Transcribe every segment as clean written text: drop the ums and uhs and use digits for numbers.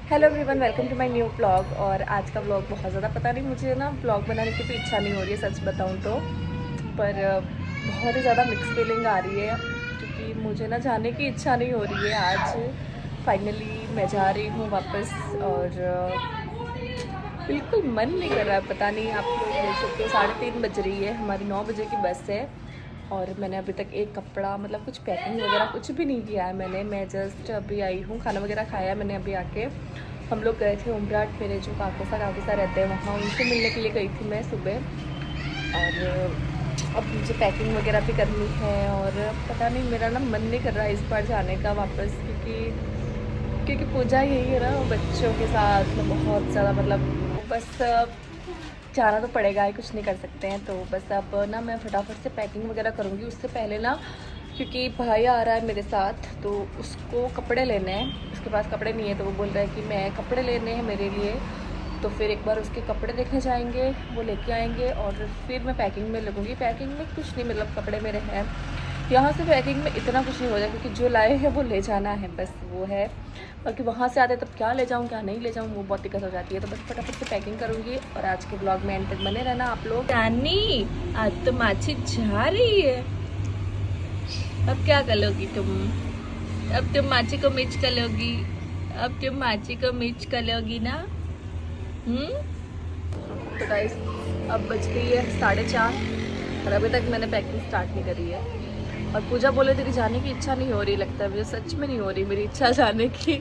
Hello everyone, welcome to my new blog. और आज का ब्लॉग बहुत ज़्यादा पता नहीं, मुझे ना ब्लॉग बनाने की तो इच्छा नहीं हो रही है सच बताऊं तो। पर बहुत ही ज़्यादा मिक्स फीलिंग आ रही है क्योंकि मुझे ना जाने की इच्छा नहीं हो रही है। आज फाइनली मैं जा रही हूँ वापस और बिल्कुल मन नहीं कर रहा है। पता नहीं, आप लोग देख सकते हो 3:30 बज रही है, हमारी 9 बजे की बस है और मैंने अभी तक एक कपड़ा मतलब कुछ पैकिंग वगैरह कुछ भी नहीं किया है मैं जस्ट अभी आई हूँ, खाना वगैरह खाया है मैंने अभी आके। हम लोग गए थे उमराट, मेरे जो काकोसा रहते हैं वहाँ, उनसे मिलने के लिए गई थी मैं सुबह। और अब मुझे पैकिंग वगैरह भी करनी है और पता नहीं, मेरा ना मन नहीं कर रहा है इस बार जाने का वापस, क्योंकि पूजा यही है ना बच्चों के साथ में बहुत ज़्यादा, मतलब बस जाना तो पड़ेगा ही, कुछ नहीं कर सकते हैं। तो बस अब ना मैं फटाफट से पैकिंग वगैरह करूँगी। उससे पहले ना, क्योंकि भाई आ रहा है मेरे साथ तो उसको कपड़े लेने हैं, उसके पास कपड़े नहीं है तो वो बोल रहा है कि मैं कपड़े लेने हैं मेरे लिए। तो फिर एक बार उसके कपड़े देखने जाएंगे, वो लेके आएंगे और फिर मैं पैकिंग में लगूँगी। पैकिंग में कुछ नहीं, मतलब कपड़े मेरे हैं यहाँ से, पैकिंग में इतना कुछ नहीं हो जाए क्योंकि जो लाए हैं वो ले जाना है, बस वो है। बाकी वहाँ से आते तब क्या ले जाऊँ क्या नहीं ले जाऊँ वो बहुत दिक्कत हो जाती है। तो बस फटाफट से पैकिंग करूँगी और आज के ब्लॉग में एंड तक बने रहना आप लोग। रानी आज तो माची जा रही है, अब क्या करोगी तुम? अब तुम माची को मिर्च करोगी, अब तुम माची को मिर्च करोगी ना? तो गाइस अब बज गई है 4:30 और अभी तक मैंने पैकिंग स्टार्ट नहीं करी है। और पूजा बोले तेरी जाने की इच्छा नहीं हो रही, लगता है मुझे सच में नहीं हो रही मेरी इच्छा जाने की।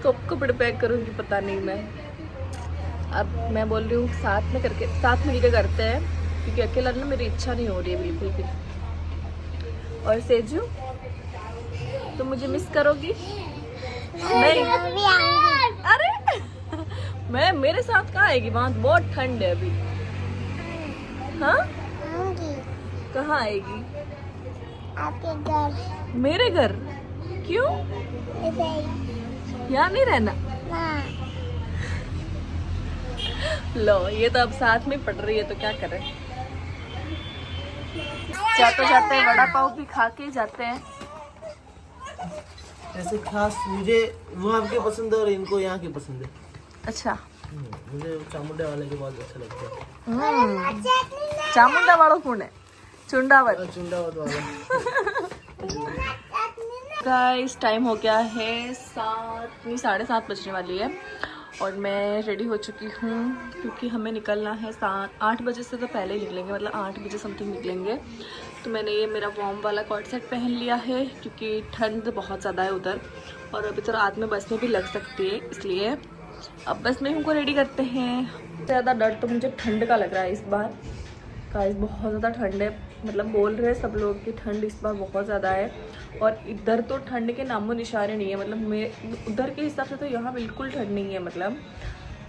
कब कपड़े पैक करूँगी पता नहीं मैं। अब मैं बोल रही हूँ साथ मिल के करते हैं क्योंकि अकेला ना मेरी इच्छा नहीं हो रही है बिल्कुल भी। और सेजू तुम मुझे मिस करोगी? नहीं, अरे मैं मेरे साथ कहाँ आएगी, वहाँ बहुत ठंड है अभी। हाँ कहाँ आएगी? आपके घर। मेरे घर? क्यों, यहाँ नहीं रहना? लो ये तो अब साथ में पड़ रही है तो क्या करें। जाते हैं वड़ा पाव भी खा के जाते हैं। ऐसे खास मुझे वो आपके पसंद है और इनको यहाँ की पसंद है। अच्छा, मुझे चामुंडा वाले के बहुत अच्छा लगता है। चामुंडा वालों कौन है? चुंडावत। चुंडावत वाला। गाइस टाइम हो गया है 7:30 बजने वाली है और मैं रेडी हो चुकी हूँ क्योंकि हमें निकलना है 8 बजे से तो पहले ही निकलेंगे, मतलब 8 बजे समथिंग निकलेंगे। तो मैंने ये मेरा वार्म वाला कॉट सेट पहन लिया है क्योंकि ठंड बहुत ज़्यादा है उधर और अभी तो रात में बस में भी लग सकती है, इसलिए अब बस में हमको रेडी करते हैं। ज़्यादा डर तो मुझे ठंड का लग रहा है इस बार। गाइस बहुत ज़्यादा ठंड है, मतलब बोल रहे हैं सब लोग कि ठंड इस बार बहुत ज़्यादा है और इधर तो ठंड के नामो निशाने नहीं है। मतलब मैं उधर के हिसाब से तो यहाँ बिल्कुल ठंड नहीं है मतलब,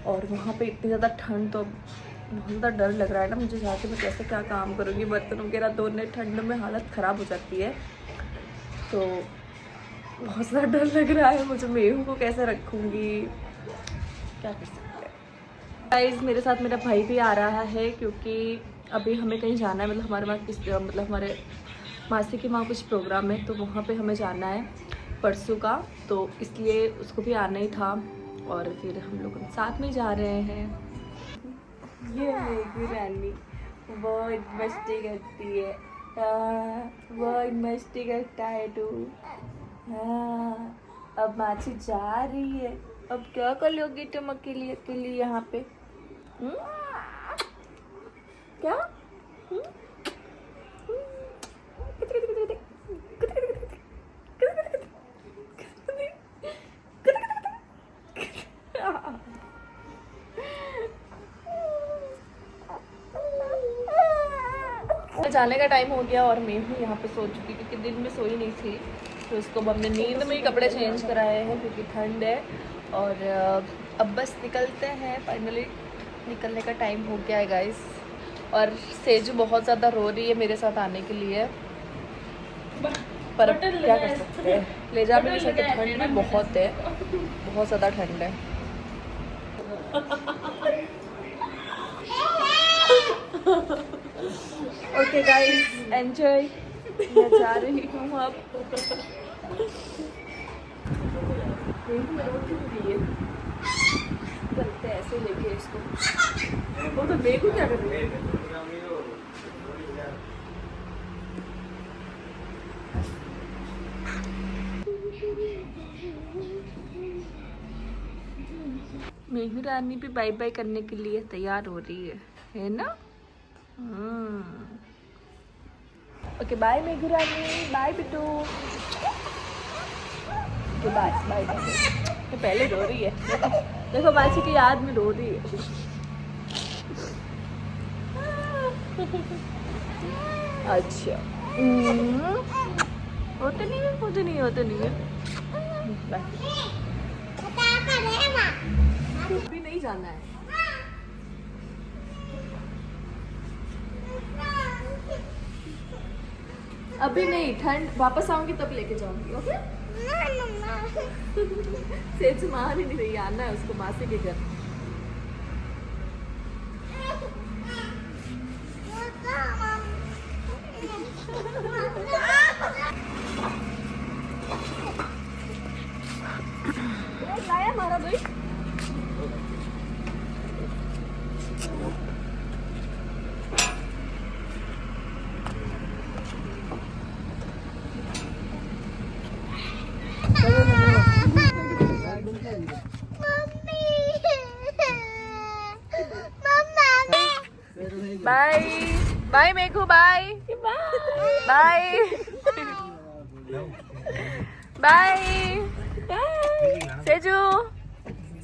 और वहाँ पे इतनी ज़्यादा ठंड तो बहुत ज़्यादा डर लग रहा है ना मुझे। जाके मैं कैसे क्या काम करूँगी, बर्तन वगैरह धोने, ठंड में हालत ख़राब हो जाती है तो बहुत ज़्यादा डर लग रहा है मुझे। मेहू को कैसे रखूँगी, क्या कर सकते हैं। गाइस मेरे साथ मेरा भाई भी आ रहा है क्योंकि अभी हमें कहीं जाना है, मतलब हमारे वहाँ मतलब हमारे मासी के वहाँ कुछ प्रोग्राम है तो वहाँ पे हमें जाना है परसों का, तो इसलिए उसको भी आना ही था और फिर हम लोग साथ में जा रहे हैं। ये मेरी रानी बहुत मस्ती करती है, बहुत मस्ती करता है तू। हाँ अब माची जा रही है, अब क्या कर लोगी तुम अकेली यहाँ पे? क्या? जाने का टाइम हो गया और मैं हूँ यहाँ पे सो चुकी क्योंकि दिन में सोई नहीं थी, तो इसको हमने नींद में ही कपड़े चेंज कराए हैं क्योंकि ठंड है। और अब बस निकलते हैं, फाइनली निकलने का टाइम हो गया है गाइस। और सेजू बहुत ज़्यादा रो रही है मेरे साथ आने के लिए, पर अब क्या कर सकते हैं, ले जा भी नहीं सकते, ठंड भी बहुत है, बहुत ज़्यादा ठंड है। ओके गाइस एंजॉय, मैं जा रही हूँ अब। मेघू में रोटी हुई है, चलते हैं ऐसे लेके इसको। वो तो मेघू क्या कर रही है? मेघू रानी भी बाय बाय करने के लिए तैयार हो रही है ना? ओके बाय मेघू रानी, bye Bittu. Okay bye bye bye. तो पहले रो रही है, देखो मासी की याद में रो रही है। अच्छा होते नहीं है, होते नहीं, होते नहीं है। भी नहीं जाना है अभी नहीं, ठंड वापस आऊंगी तब लेके जाऊंगी। ओके सेज मान ही नहीं रही, आना है उसको मासी के घर। लाया हमारा भाई। Bye bye Meghu, bye bye bye Seju,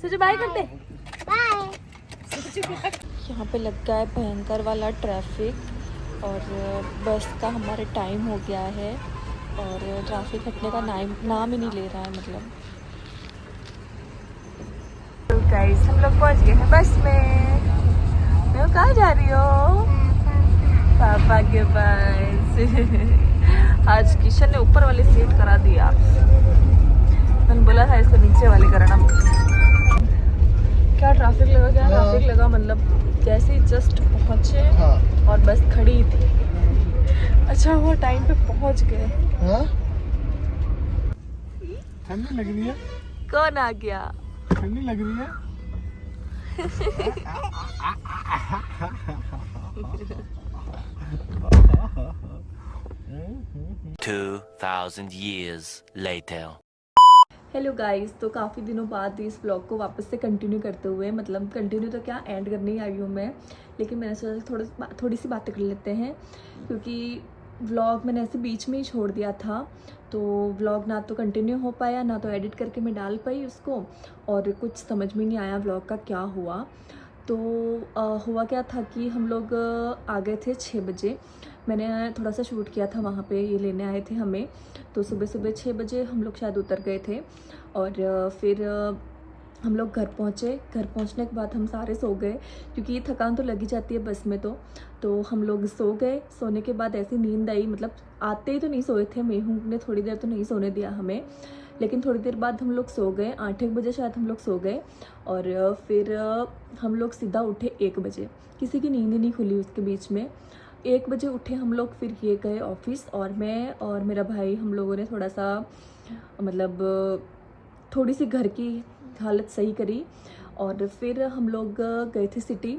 Seju bye करते। यहाँ पे लग गया है भयंकर वाला ट्रैफिक और बस का हमारे टाइम हो गया है और ट्रैफिक हटने का नाम ही नहीं ले रहा है मतलब। तो गाइस हम लोग पहुँच गए हैं बस में। मैं कहाँ जा रही हो? पापा के पास। आज किशन ने ऊपर वाली सीट करा दिया, मैंने बोला था इसको नीचे वाली कराना। क्या ट्रैफिक लगा, क्या ट्रैफिक लगा, मतलब जैसे ही जस्ट पहुँचे और बस खड़ी थी। अच्छा वो टाइम पे पहुँच गए। ठंडी लग रही है। कौन आ गया? ठंडी लग रही है। 2000 years later. हेलो गाइस, तो काफ़ी दिनों बाद इस व्लॉग को वापस से कंटिन्यू करते हुए, मतलब कंटिन्यू तो क्या एंड करने ही आई हूँ मैं, लेकिन मैंने सोचा थोड़ी सी बातें कर लेते हैं क्योंकि व्लॉग मैंने ऐसे बीच में ही छोड़ दिया था। तो व्लॉग ना तो कंटिन्यू हो पाया, ना तो एडिट करके मैं डाल पाई उसको, और कुछ समझ में नहीं आया व्लॉग का क्या हुआ। तो हुआ क्या था कि हम लोग आ गए थे 6 बजे। मैंने थोड़ा सा शूट किया था वहाँ पे, ये लेने आए थे हमें। तो सुबह 6 बजे हम लोग शायद उतर गए थे और फिर हम लोग घर पहुँचे। घर पहुँचने के बाद हम सारे सो गए क्योंकि थकान तो लगी जाती है बस में। तो हम लोग सो गए। सोने के बाद ऐसी नींद आई, मतलब आते ही तो नहीं सोए थे, मेहू ने थोड़ी देर तो नहीं सोने दिया हमें, लेकिन थोड़ी देर बाद हम लोग सो गए। 8-1 बजे शायद हम लोग सो गए और फिर हम लोग सीधा उठे 1 बजे। किसी की नींद ही नहीं खुली उसके बीच में। 1 बजे उठे हम लोग, फिर ये गए ऑफिस और मैं और मेरा भाई, हम लोगों ने थोड़ा सा मतलब थोड़ी सी घर की हालत सही करी और फिर हम लोग गए थे सिटी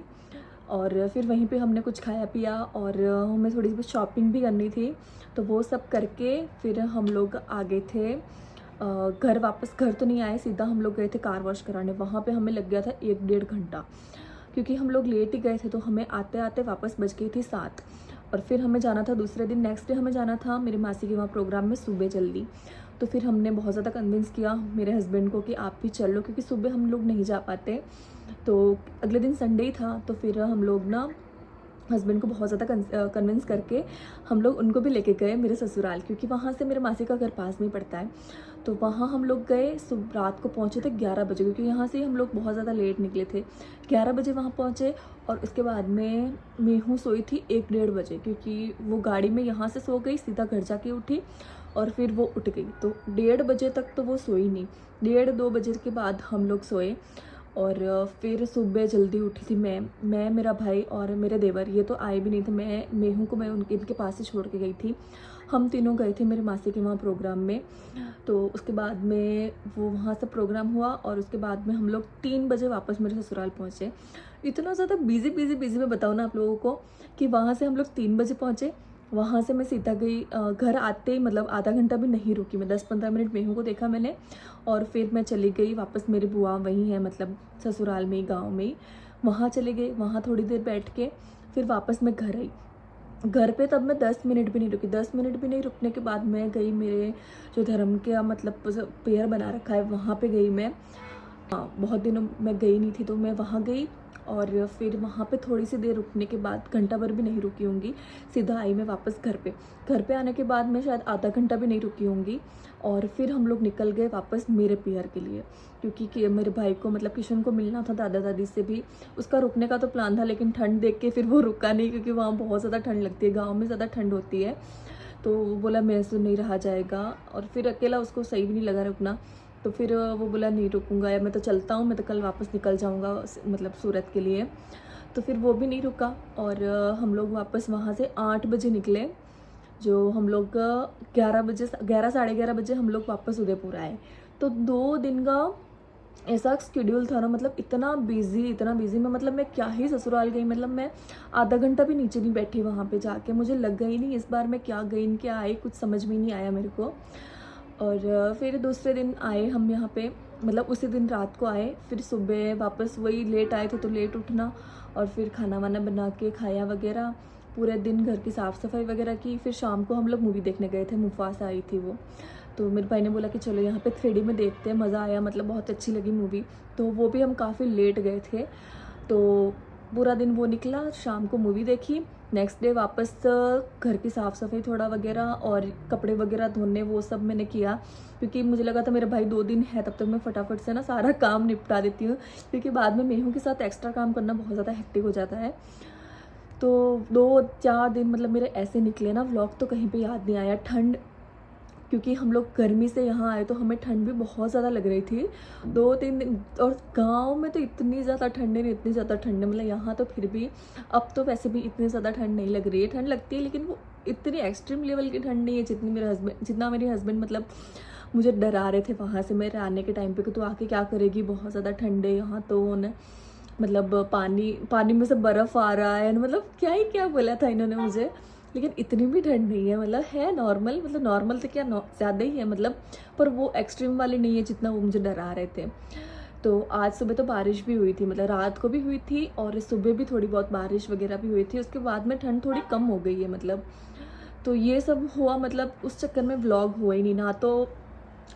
और फिर वहीं पे हमने कुछ खाया पिया और हमें थोड़ी सी शॉपिंग भी करनी थी। तो वो सब करके फिर हम लोग आ गए थे घर वापस। घर तो नहीं आए, सीधा हम लोग गए थे कार वॉश कराने। वहाँ पे हमें लग गया था 1-1.5 घंटा क्योंकि हम लोग लेट ही गए थे। तो हमें आते आते वापस बज गई थी 7 और फिर हमें जाना था दूसरे दिन, नेक्स्ट डे हमें जाना था मेरी मासी के वहाँ प्रोग्राम में सुबह जल्दी। तो फिर हमने बहुत ज़्यादा कन्विंस किया मेरे हस्बैंड को कि आप भी चल लो क्योंकि सुबह हम लोग नहीं जा पाते। तो अगले दिन संडे ही था, तो फिर हम लोग ना हस्बैंड को बहुत ज़्यादा कन्विंस करके हम लोग उनको भी लेके गए मेरे ससुराल, क्योंकि वहाँ से मेरे मासी का घर पास में ही पड़ता है। तो वहाँ हम लोग गए, रात को पहुँचे थे 11 बजे, क्योंकि यहाँ से हम लोग बहुत ज़्यादा लेट निकले थे। 11 बजे वहाँ पहुँचे और उसके बाद में मेहू सोई थी 1-1.5 बजे, क्योंकि वो गाड़ी में यहाँ से सो गई, सीधा घर जाके उठी और फिर वो उठ गई। तो 1:30 बजे तक तो वो सोई नहीं, 1:30-2 बजे के बाद हम लोग सोए और फिर सुबह जल्दी उठी थी मैं मेरा भाई और मेरे देवर, ये तो आए भी नहीं थे। मेहू को मैं इनके पास ही छोड़ के गई थी। हम तीनों गए थे मेरे मासी के वहाँ प्रोग्राम में। तो उसके बाद में वो वहाँ से प्रोग्राम हुआ और उसके बाद में हम लोग 3 बजे वापस मेरे ससुराल पहुँचे। इतना ज़्यादा बिजी मैं बताऊँ ना आप लोगों को कि वहाँ से हम लोग 3 बजे पहुँचे। वहाँ से मैं सीधा गई घर आते ही मतलब आधा घंटा भी नहीं रुकी मैं, 10-15 मिनट मेहू को देखा मैंने और फिर मैं चली गई वापस। मेरी बुआ वहीं है मतलब ससुराल में ही, गाँव में ही, वहाँ चले गए। वहाँ थोड़ी देर बैठ के फिर वापस मैं घर आई। घर पे तब मैं 10 मिनट भी नहीं रुकी। 10 मिनट भी नहीं रुकने के बाद मैं गई मेरे जो धर्म के मतलब पेयर बना रखा है वहाँ पे गई मैं। बहुत दिनों मैं गई नहीं थी तो मैं वहाँ गई और फिर वहाँ पे थोड़ी सी देर रुकने के बाद, घंटा भर भी नहीं रुकी होंगी, सीधा आई मैं वापस घर पे। घर पे आने के बाद मैं शायद आधा घंटा भी नहीं रुकी होंगी और फिर हम लोग निकल गए वापस मेरे पियर के लिए, क्योंकि मेरे भाई को मतलब किशन को मिलना था दादा दादी से भी। उसका रुकने का तो प्लान था लेकिन ठंड देख के फिर वो रुका नहीं, क्योंकि वहाँ बहुत ज़्यादा ठंड लगती है, गाँव में ज़्यादा ठंड होती है। तो वो बोला मेरे से नहीं रहा जाएगा और फिर अकेला उसको सही भी नहीं लगा रुकना। तो फिर वो बोला नहीं रुकूंगा या मैं तो चलता हूँ, मैं तो कल वापस निकल जाऊँगा मतलब सूरत के लिए। तो फिर वो भी नहीं रुका और हम लोग वापस वहाँ से 8 बजे निकले। जो हम लोग 11 साढ़े 11 बजे हम लोग वापस उदयपुर आए। तो 2 दिन का ऐसा शेड्यूल था ना, मतलब इतना बिजी मैं, मतलब मैं क्या ही ससुराल गई, मतलब मैं आधा घंटा भी नीचे नहीं बैठी वहाँ पे जाके। मुझे लग गई नहीं इस बार मैं क्या गई क्या आई, कुछ समझ में नहीं आया मेरे को। और फिर दूसरे दिन आए हम यहाँ पे, मतलब उसी दिन रात को आए। फिर सुबह वापस वही लेट आए थे तो लेट उठना और फिर खाना वाना बना के खाया वगैरह, पूरे दिन घर की साफ़ सफाई वगैरह की। फिर शाम को हम लोग मूवी देखने गए थे, मुफासा आई थी वो। तो मेरे भाई ने बोला कि चलो यहाँ पे 3D में देखते हैं, मज़ा आया, मतलब बहुत अच्छी लगी मूवी। तो वो भी हम काफ़ी लेट गए थे। तो पूरा दिन वो निकला, शाम को मूवी देखी। नेक्स्ट डे वापस घर की साफ़ सफाई थोड़ा वगैरह और कपड़े वगैरह धोने वो सब मैंने किया, क्योंकि मुझे लगा था मेरा भाई 2 दिन है तब तक मैं फटाफट से ना सारा काम निपटा देती हूँ, क्योंकि बाद में मेहू के साथ एक्स्ट्रा काम करना बहुत ज़्यादा हेक्टिक हो जाता है। तो 2-4 दिन मतलब मेरे ऐसे निकले ना, व्लॉग तो कहीं पे याद नहीं आया। ठंड, क्योंकि हम लोग गर्मी से यहाँ आए तो हमें ठंड भी बहुत ज़्यादा लग रही थी 2-3 दिन। और गांव में तो इतनी ज़्यादा ठंड नहीं, इतनी ज़्यादा ठंड मतलब यहाँ तो फिर भी अब तो वैसे भी इतनी ज़्यादा ठंड नहीं लग रही है। ठंड लगती है लेकिन वो इतनी एक्सट्रीम लेवल की ठंड नहीं है जितना मेरे हस्बैंड मतलब मुझे डरा रहे थे वहाँ से मेरे आने के टाइम पे कि तू आके क्या करेगी, बहुत ज़्यादा ठंड है यहाँ तो न, मतलब पानी में से बर्फ़ आ रहा है, मतलब क्या बोला था इन्होंने मुझे। लेकिन इतनी भी ठंड नहीं है, मतलब है नॉर्मल, मतलब नॉर्मल से क्या ज़्यादा ही है मतलब, पर वो एक्सट्रीम वाली नहीं है जितना वो मुझे डरा रहे थे। तो आज सुबह तो बारिश भी हुई थी, मतलब रात को भी हुई थी और सुबह भी थोड़ी बहुत बारिश वगैरह भी हुई थी। उसके बाद में ठंड थोड़ी कम हो गई है मतलब। तो ये सब हुआ, मतलब उस चक्कर में व्लॉग हुआ ही नहीं, ना तो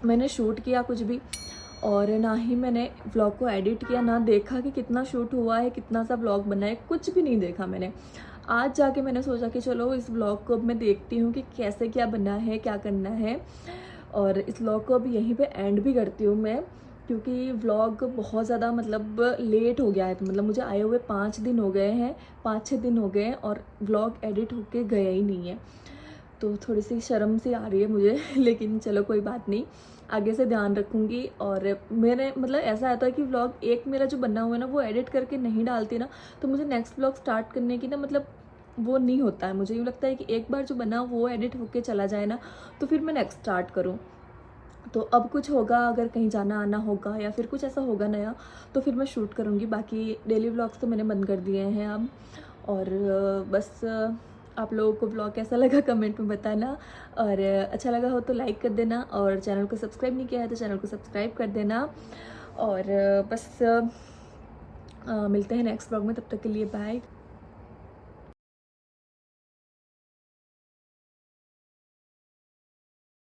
मैंने शूट किया कुछ भी और ना ही मैंने व्लॉग को एडिट किया, ना देखा कि कितना शूट हुआ है, कितना सा व्लॉग बना है, कुछ भी नहीं देखा मैंने। आज जाके मैंने सोचा कि चलो इस व्लॉग को अब मैं देखती हूँ कि कैसे क्या बना है, क्या करना है, और इस व्लॉग को अब यहीं पे एंड भी करती हूँ मैं, क्योंकि व्लॉग बहुत ज़्यादा मतलब लेट हो गया है। तो मतलब मुझे आए हुए 5 दिन हो गए हैं, 5-6 दिन हो गए हैं और व्लॉग एडिट होके गया ही नहीं है। तो थोड़ी सी शर्म सी आ रही है मुझे लेकिन चलो कोई बात नहीं, आगे से ध्यान रखूँगी। और मेरे मतलब ऐसा आता है कि व्लॉग एक मेरा जो बना हुआ है ना वो एडिट करके नहीं डालती ना, तो मुझे नेक्स्ट व्लॉग स्टार्ट करने की ना मतलब वो नहीं होता है। मुझे यूँ लगता है कि एक बार जो बना वो एडिट होके चला जाए ना तो फिर मैं नेक्स्ट स्टार्ट करूँ। तो अब कुछ होगा, अगर कहीं जाना आना होगा या फिर कुछ ऐसा होगा नया तो फिर मैं शूट करूँगी। बाकी डेली व्लॉग्स तो मैंने बंद कर दिए हैं अब। और बस आप लोगों को व्लॉग कैसा लगा कमेंट में बताना, और अच्छा लगा हो तो लाइक कर देना, और चैनल को सब्सक्राइब नहीं किया है तो चैनल को सब्सक्राइब कर देना। और बस मिलते हैं नेक्स्ट व्लॉग में, तब तक के लिए बाय।